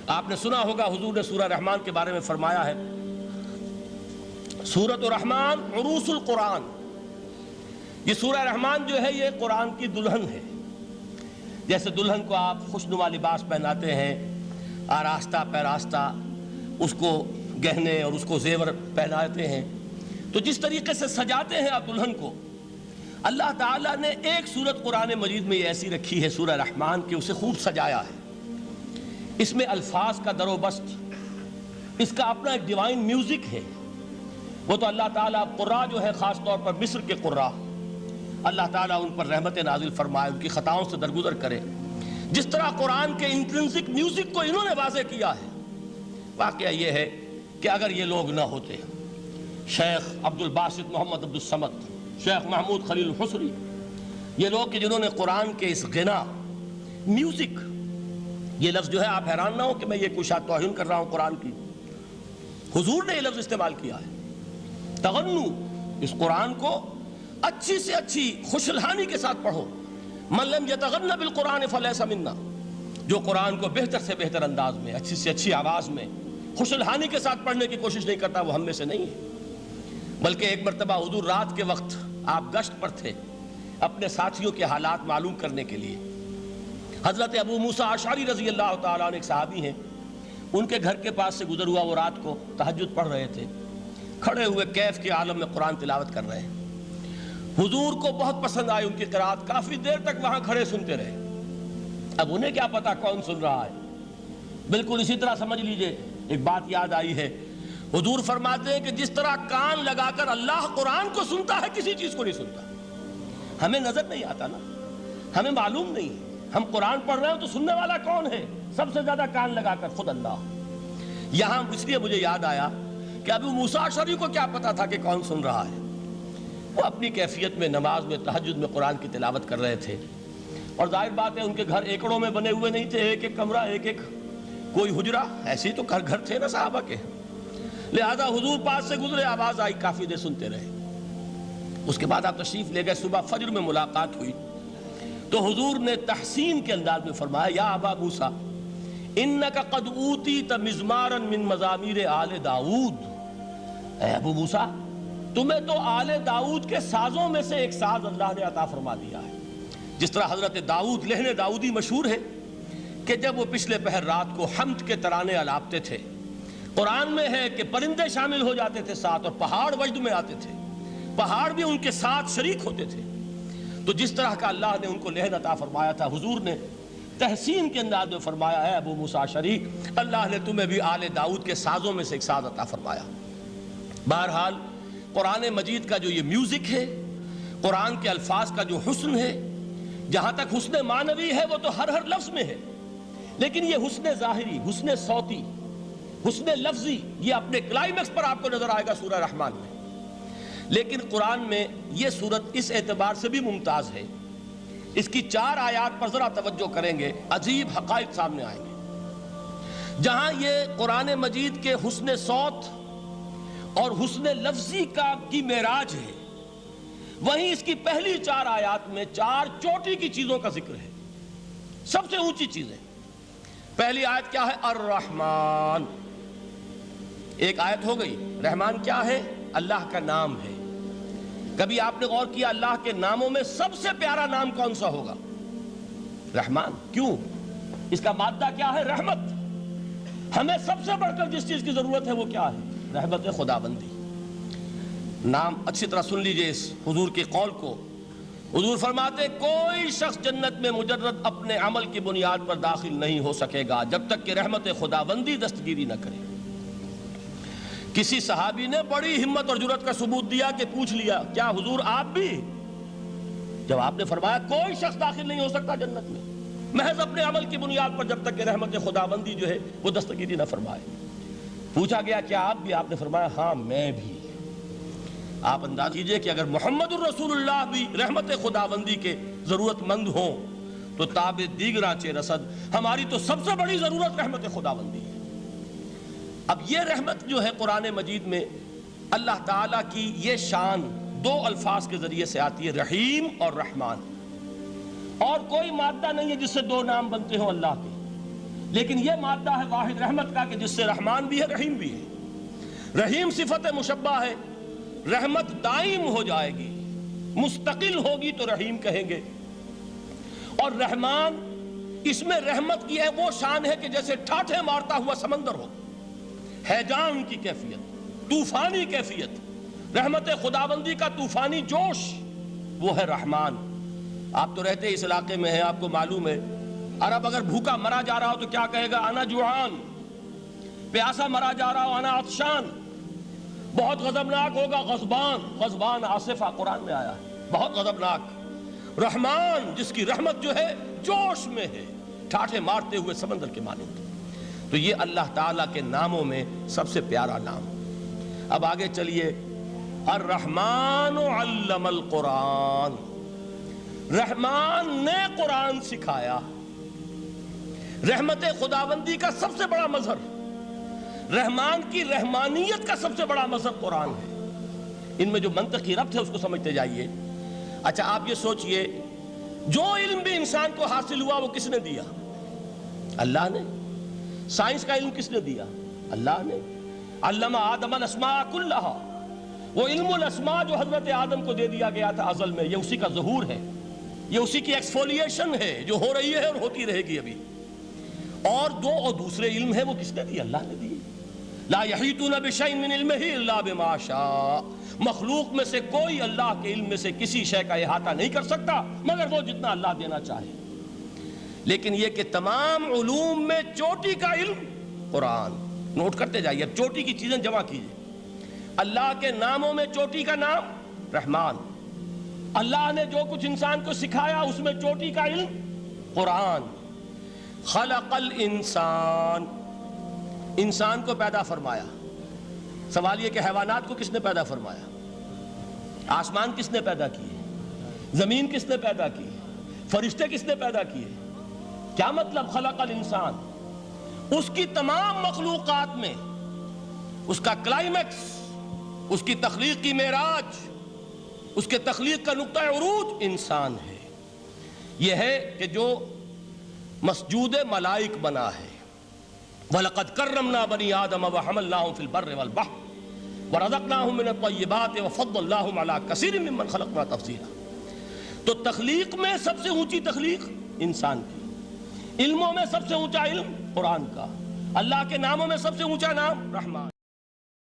آپ نے سنا ہوگا حضور نے سورہ رحمان کے بارے میں فرمایا ہے، سورۃ الرحمن عروس القرآن، یہ سورہ رحمان جو ہے یہ قرآن کی دلہن ہے۔ جیسے دلہن کو آپ خوشنما لباس پہناتے ہیں، آراستہ پیراستہ اس کو گہنے اور اس کو زیور پہناتے ہیں، تو جس طریقے سے سجاتے ہیں آپ دلہن کو، اللہ تعالیٰ نے ایک سورت قرآن مجید میں یہ ایسی رکھی ہے سورہ رحمان کہ اسے خوب سجایا ہے۔ اس میں الفاظ کا در و بست، اس کا اپنا ایک ڈیوائن میوزک ہے۔ وہ تو اللہ تعالیٰ قراء جو ہے خاص طور پر مصر کے قراء، اللہ تعالیٰ ان پر رحمت نازل فرمائے، ان کی خطاؤں سے درگزر کرے۔ جس طرح قرآن کے انٹرنسک میوزک کو انہوں نے واضح کیا ہے، واقعہ یہ ہے کہ اگر یہ لوگ نہ ہوتے، شیخ عبد الباسط محمد عبد الصمد، شیخ محمود خلیل الحصری، یہ لوگ کہ جنہوں نے قرآن کے اس غنا میوزک، یہ لفظ جو ہے آپ حیران نہ ہو کہ میں یہ کوئی شاید توہین کر رہا ہوں قرآن کی، حضور نے یہ لفظ استعمال کیا ہے، تغنو، اس قرآن کو اچھی سے اچھی خوشلہانی کے ساتھ پڑھو۔ من لم یتغن بالقرآن فلیس منا، جو قرآن کو بہتر سے بہتر انداز میں، اچھی سے اچھی آواز میں، خوشلہانی کے ساتھ پڑھنے کی کوشش نہیں کرتا، وہ ہم میں سے نہیں ہے۔ بلکہ ایک مرتبہ حضور رات کے وقت آپ گشت پر تھے اپنے ساتھیوں کے حالات معلوم کرنے کے لیے۔ حضرت ابو موسیٰ اشعری رضی اللہ تعالیٰ عنہ ایک صحابی ہیں، ان کے گھر کے پاس سے گزر ہوا، وہ رات کو تہجد پڑھ رہے تھے، کھڑے ہوئے کیف کے عالم میں قرآن تلاوت کر رہے ہیں۔ حضور کو بہت پسند آئی ان کی قرات، کافی دیر تک وہاں کھڑے سنتے رہے۔ اب انہیں کیا پتا کون سن رہا ہے، بالکل اسی طرح سمجھ لیجئے ایک بات یاد آئی ہے، حضور فرماتے ہیں کہ جس طرح کان لگا کر اللہ قرآن کو سنتا ہے، کسی چیز کو نہیں سنتا۔ ہمیں نظر نہیں آتا نا، ہمیں معلوم نہیں، ہم قرآن پڑھ رہے ہیں تو سننے والا کون ہے؟ سب سے زیادہ کان لگا کر خود اللہ۔ یہاں اس لیے مجھے یاد آیا کہ ابو موسیٰ اشعری کو کیا پتا تھا کہ کون سن رہا ہے؟ وہ اپنی کیفیت میں نماز میں تہجد میں قرآن کی تلاوت کر رہے تھے، اور ظاہر بات ہے ان کے گھر ایکڑوں میں بنے ہوئے نہیں تھے، ایک ایک کمرہ، ایک ایک کوئی حجرہ، ایسے ہی تو گھر تھے نا صحابہ کے، لہذا حضور پاس سے گزرے، آواز آئی، کافی دیر سنتے رہے۔ اس کے بعد آپ تشریف لے گئے، صبح فجر میں ملاقات ہوئی تو حضور نے تحسین کے انداز میں فرمایا، یا ابا موسیٰ انک قد اوتیت مزمارا من مزامیر آل داؤد، اے ابو موسیٰ تمہیں تو آل داؤد کے سازوں میں سے ایک ساز اللہ نے عطا فرما دیا ہے۔ جس طرح حضرت داؤد لہن داؤدی مشہور ہے کہ جب وہ پچھلے پہر رات کو حمد کے ترانے الاپتے تھے، قرآن میں ہے کہ پرندے شامل ہو جاتے تھے ساتھ، اور پہاڑ وجد میں آتے تھے، پہاڑ بھی ان کے ساتھ شریک ہوتے تھے۔ تو جس طرح کا اللہ نے ان کو لہن عطا فرمایا تھا، حضور نے تحسین کے انداز میں فرمایا ہے ابو موسیٰ اشعری، اللہ نے تمہیں بھی آل داؤد کے سازوں میں سے ایک ساز عطا فرمایا۔ بہرحال قرآن مجید کا جو یہ میوزک ہے، قرآن کے الفاظ کا جو حسن ہے، جہاں تک حسن معنوی ہے وہ تو ہر لفظ میں ہے، لیکن یہ حسن ظاہری، حسن صوتی، حسن لفظی، یہ اپنے کلائمیکس پر آپ کو نظر آئے گا سورہ رحمان میں۔ لیکن قرآن میں یہ سورت اس اعتبار سے بھی ممتاز ہے، اس کی 4 آیات پر ذرا توجہ کریں گے، عجیب حقائق سامنے آئیں گے۔ جہاں یہ قرآن مجید کے حسن صوت اور حسن لفظی کی معراج ہے، وہیں اس کی پہلی 4 آیات میں 4 چوٹی کی چیزوں کا ذکر ہے، سب سے اونچی چیزیں۔ پہلی آیت کیا ہے؟ الرحمن، ایک آیت ہو گئی۔ رحمان کیا ہے؟ اللہ کا نام ہے۔ کبھی آپ نے غور کیا اللہ کے ناموں میں سب سے پیارا نام کون سا ہوگا؟ رحمان۔ کیوں؟ اس کا مادہ کیا ہے؟ رحمت۔ ہمیں سب سے بڑھ کر جس چیز کی ضرورت ہے وہ کیا ہے؟ رحمت خداوندی۔ نام اچھی طرح سن لیجئے اس حضور کے قول کو۔ حضور فرماتے کوئی شخص جنت میں مجرد اپنے عمل کی بنیاد پر داخل نہیں ہو سکے گا جب تک کہ رحمت خداوندی دستگیری نہ کرے۔ کسی صحابی نے بڑی ہمت اور جرأت کا ثبوت دیا کہ پوچھ لیا، کیا حضور آپ بھی؟ جب آپ نے فرمایا کوئی شخص داخل نہیں ہو سکتا جنت میں محض اپنے عمل کی بنیاد پر جب تک کہ رحمت خداوندی جو ہے وہ دستگیری نہ فرمائے۔ پوچھا گیا کیا آپ بھی؟ آپ نے فرمایا ہاں میں بھی۔ آپ انداز کیجئے کہ اگر محمد الرسول اللہ بھی رحمت خداوندی کے ضرورت مند ہوں تو تاب دیگراں چے رسد، ہماری تو سب سے بڑی ضرورت رحمت خداوندی ہے۔ اب یہ رحمت جو ہے قرآن مجید میں اللہ تعالیٰ کی یہ شان 2 الفاظ کے ذریعے سے آتی ہے، رحیم اور رحمان، اور کوئی مادہ نہیں ہے جس سے 2 نام بنتے ہوں اللہ کے۔ لیکن یہ مادہ ہے واحد رحمت کا کہ جس سے رحمان بھی ہے رحیم بھی ہے۔ رحیم صفت مشبہ ہے، رحمت دائم ہو جائے گی، مستقل ہوگی تو رحیم کہیں گے، اور رحمان اس میں رحمت کی ہے وہ شان ہے کہ جیسے ٹھاٹھے مارتا ہوا سمندر ہو، ہیجان کی کیفیت، طوفانی کیفیت، رحمت خداوندی کا طوفانی جوش، وہ ہے رحمان۔ آپ تو رہتے اس علاقے میں ہیں، آپ کو معلوم ہے عرب اگر بھوکا مرا جا رہا ہو تو کیا کہے گا؟ انا جوعان۔ پیاسا مرا جا رہا ہو انا عطشان۔ بہت غضبناک ہوگا غضبان، غضبان آصفہ قرآن میں آیا ہے، بہت غضبناک۔ رحمان جس کی رحمت جو ہے جوش میں ہے، ٹھاٹھے مارتے ہوئے سمندر کے مانند۔ تو یہ اللہ تعالیٰ کے ناموں میں سب سے پیارا نام۔ اب آگے چلیے، الرحمن علم القرآن، رحمان نے قرآن سکھایا۔ رحمت خداوندی کا سب سے بڑا مظہر، رحمان کی رحمانیت کا سب سے بڑا مظہر قرآن ہے۔ ان میں جو منطقی ربط ہے اس کو سمجھتے جائیے۔ اچھا آپ یہ سوچئے، جو علم بھی انسان کو حاصل ہوا وہ کس نے دیا؟ اللہ نے۔ سائنس کا علم کس نے دیا؟ اللہ نے۔ علم آدم الاسماء کلہا، وہ علم الاسماء جو حضرت آدم کو دے دیا گیا تھا ازل میں، یہ اسی کا ظہور ہے، یہ اسی کی ایکسفولیشن ہے جو ہو رہی ہے اور ہوتی رہے گی ابھی۔ اور دوسرے علم ہے وہ کس نے دی؟ اللہ نے دی۔ لا یحیطون بشیء من علمہ الا بما شاء، مخلوق میں سے کوئی اللہ کے علم میں سے کسی شے کا احاطہ نہیں کر سکتا مگر وہ جتنا اللہ دینا چاہے۔ لیکن یہ کہ تمام علوم میں چوٹی کا علم قرآن، نوٹ کرتے جائیے، اب چوٹی کی چیزیں جمع کیجئے۔ اللہ کے ناموں میں چوٹی کا نام رحمان، اللہ نے جو کچھ انسان کو سکھایا اس میں چوٹی کا علم قرآن۔ خلق الانسان، انسان کو پیدا فرمایا۔ سوال یہ کہ حیوانات کو کس نے پیدا فرمایا؟ آسمان کس نے پیدا کیے؟ زمین کس نے پیدا کی؟ فرشتے کس نے پیدا کیے؟ کیا مطلب خلق الانسان؟ اس کی تمام مخلوقات میں اس کا کلائمیکس، اس کی تخلیق کی معراج، اس کے تخلیق کا نقطہ عروج انسان ہے۔ یہ ہے کہ جو مسجود ملائک بنا ہے۔ وَلَقَدْ كَرَّمْنَا بَنِي آدَمَ وَحَمَلْنَاهُمْ فِي الْبَرِّ وَالْبَحْرِ وَرَزَقْنَاهُمْ مِنَ الطَّيِّبَاتِ وَفَضَّلْنَاهُمْ عَلَى كَثِيرٍ مِّمَّنْ خَلَقْنَا تَفْضِيلًا۔ تو تخلیق میں سب سے اونچی تخلیق انسان کی، علموں میں سب سے اونچا علم قرآن کا، اللہ کے ناموں میں سب سے اونچا نام رحمان۔